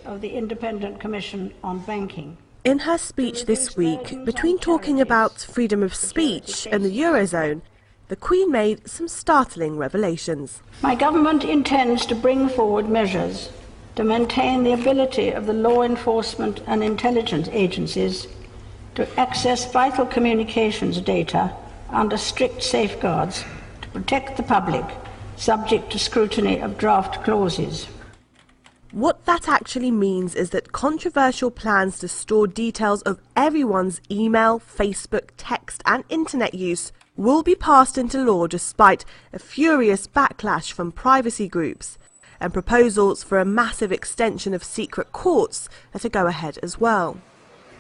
of the Independent Commission on Banking. In her speech this week, between talking about freedom of speech and the Eurozone, the Queen made some startling revelations. My government intends to bring forward measures to maintain the ability of the law enforcement and intelligence agencies to access vital communications data under strict safeguards to protect the public, subject to scrutiny of draft clauses. What that actually means is that controversial plans to store details of everyone's email, Facebook, text and internet use will be passed into law despite a furious backlash from privacy groups, and proposals for a massive extension of secret courts are to go ahead as well.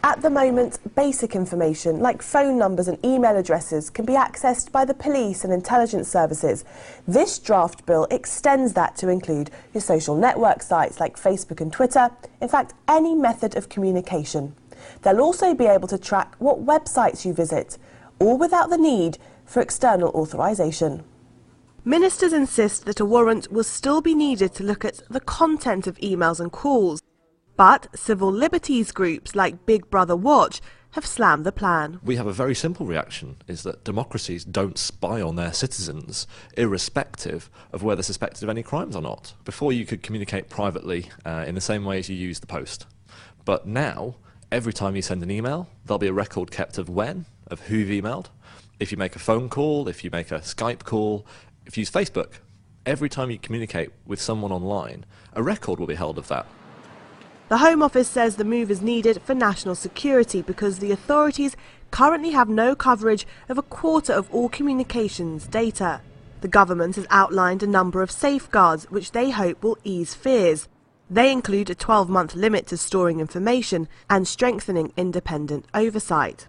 At the moment, basic information like phone numbers and email addresses can be accessed by the police and intelligence services. This draft bill extends that to include your social network sites like Facebook and Twitter, in fact any method of communication. They'll also be able to track what websites you visit, all without the need for external authorisation. Ministers insist that a warrant will still be needed to look at the content of emails and calls. But civil liberties groups like Big Brother Watch have slammed the plan. We have a very simple reaction, is that democracies don't spy on their citizens, irrespective of whether suspected of any crimes or not. Before you could communicate privately in the same way as you use the post. But now, every time you send an email, there'll be a record kept of when, of who you've emailed. If you make a phone call, if you make a Skype call, if you use Facebook, every time you communicate with someone online, a record will be held of that. The Home Office says the move is needed for national security because the authorities currently have no coverage of a quarter of all communications data. The government has outlined a number of safeguards which they hope will ease fears. They include a 12-month limit to storing information and strengthening independent oversight.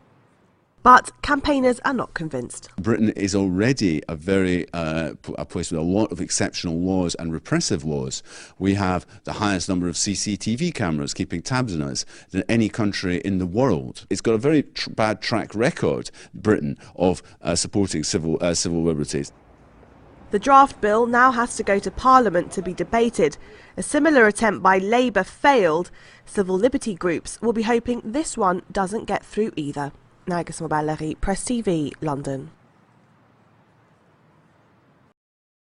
But campaigners are not convinced. Britain is already a place with a lot of exceptional laws and repressive laws. We have the highest number of CCTV cameras keeping tabs on us than any country in the world. It's got a very bad track record, Britain, of supporting civil liberties. The draft bill now has to go to Parliament to be debated. A similar attempt by Labour failed. Civil liberty groups will be hoping this one doesn't get through either. Press TV, London.